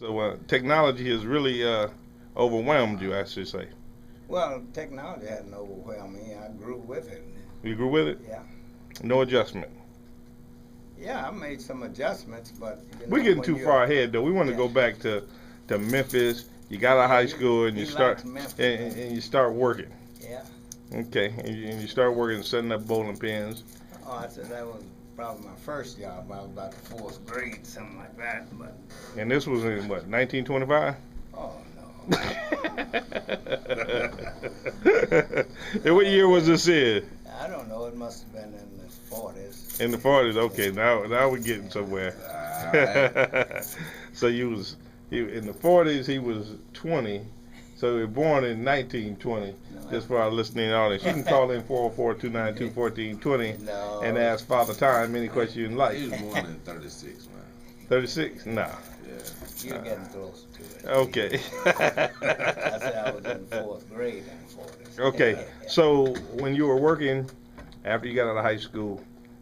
So technology has really overwhelmed you, I should say. Well, technology hadn't overwhelmed me. I grew with it. You grew with it? Yeah. No adjustment. Yeah, I made some adjustments, but We're getting when too you're far ahead, though. We want to yeah, go back to Memphis. You got out of yeah, high school and he you start likes Memphis. and you start working. Yeah. Okay, and you start working setting up bowling pins. Oh, I said that was probably my first job. I was about the fourth grade, something like that. But And this was in what, 1925? oh no. And what year was this in? I don't know. It must have been in the 40s. In the 40s. Okay, now we're getting somewhere. So he in the 40s. He was 20. So he was born in 1920. No, Just for our listening audience, you can call in 404-292-1420 no. and ask Father Time any question you like. He was born in 36, man. 36? Nah. Yeah. You're getting closer to it. Okay. I said I was in fourth grade in the 40s. Okay. So when you were working after you got out of high school,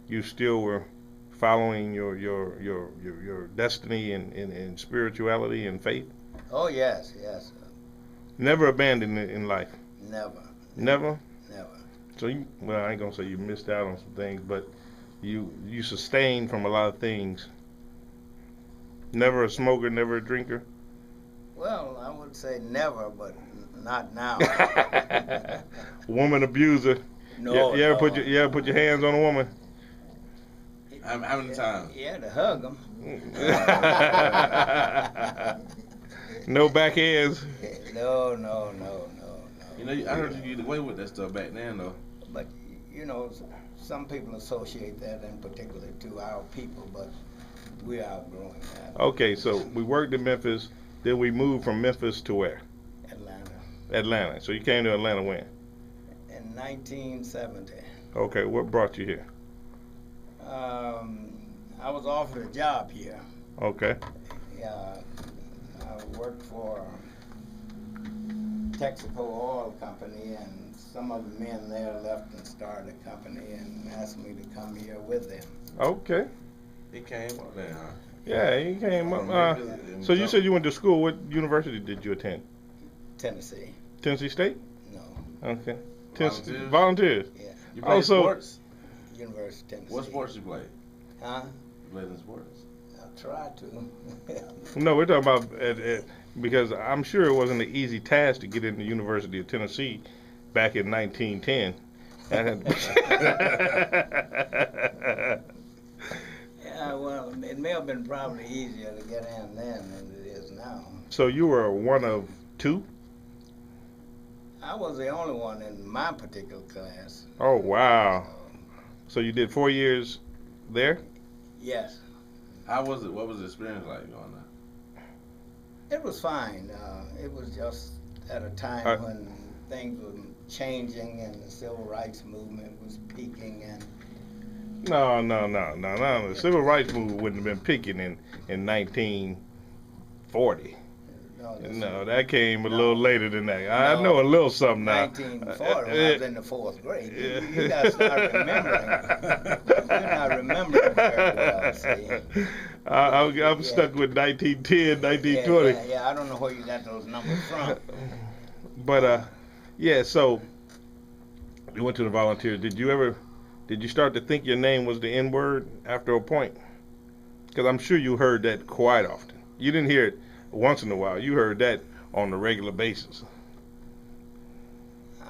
you still were following your destiny in spirituality and faith? Oh yes, yes. Never abandoned it in life? Never. Never? Never. So well, I ain't gonna say you missed out on some things, but you sustained from a lot of things. Never a smoker, never a drinker? Well, I would say never, but not now. Woman abuser? No. You ever no. you ever put your hands on a woman? How many times? Yeah, to hug them. No backhands? No. You know, I heard you get away with that stuff back then, though. But, some people associate that in particular to our people, but we're outgrowing that. Okay, so we worked in Memphis, then we moved from Memphis to where? Atlanta. Atlanta. So you came to Atlanta when? In 1970. Okay, what brought you here? I was offered a job here. Okay. Yeah, I worked for Texaco Oil Company, and some of the men there left and started a company and asked me to come here with them. Okay. He came up there, huh? Yeah, he came up. So you said you went to school. What university did you attend? Tennessee. Tennessee State? No. Okay. Volunteers? Volunteers. Yeah. You played Also- sports? University of Tennessee. What sports you played? Huh? You played in sports? I tried to. No, we're talking about because I'm sure it wasn't an easy task to get into the University of Tennessee back in 1910. Yeah, well, it may have been probably easier to get in then than it is now. So you were one of two? I was the only one in my particular class. Oh, wow. So you did 4 years there? Yes. How was it? What was the experience like going there? It was fine. It was just at a time when things were changing and the civil rights movement was peaking, and No. The civil rights movement wouldn't have been peaking in 1940. No, that came a little later than that. I know a little something now. 1940 when I was in the fourth grade. You got to start remembering. You're not remembering very well, see. I'm stuck with 1910, 1920. Yeah, I don't know where you got those numbers from. But yeah, so you went to the volunteers. Did you start to think your name was the N word after a point? Because I'm sure you heard that quite often. You didn't hear it once in a while. You heard that on a regular basis.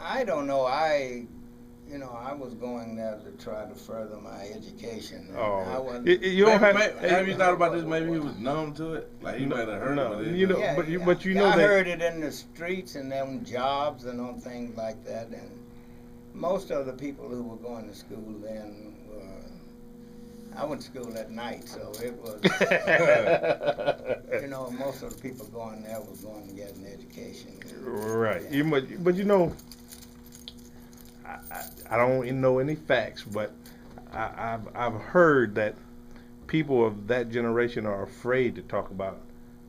I don't know. I was going there to try to further my education. Oh, you don't have you thought about this? Maybe he was numb to it. Like he might have heard it. You know, Yeah, but you know I that. heard it in the streets and on jobs and on things like that. And most of the people who were going to school then were. I went to school at night, so it was. Most of the people going there was going to get an education. Right. Yeah. But I don't know any facts, but I've heard that people of that generation are afraid to talk about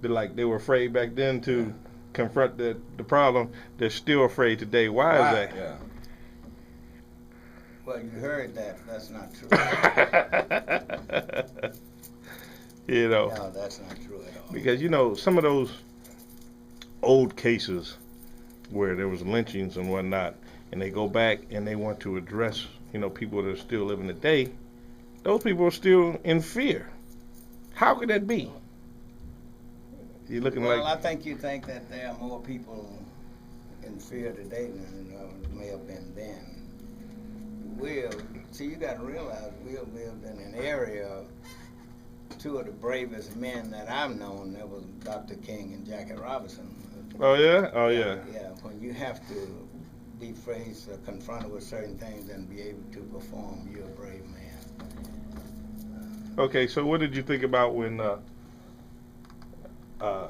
it. They were afraid back then to confront the problem. They're still afraid today. Why is that? Yeah. Well, you heard that. That's not true. You know, No, that's not true at all. because you know some of those old cases where there was lynchings and whatnot, and they go back and they want to address, you know, people that are still living today. Those people are still in fear. How could that be? You're looking Well, like I think you think that there are more people in fear today than may have been then. See, you got to realize we have lived in an area. Two of the bravest men that I've known, that was Dr. King and Jackie Robinson. oh yeah, oh yeah. Yeah, when you have to be faced or confronted with certain things and be able to perform, you're a brave man. Okay, so what did you think about when Dr.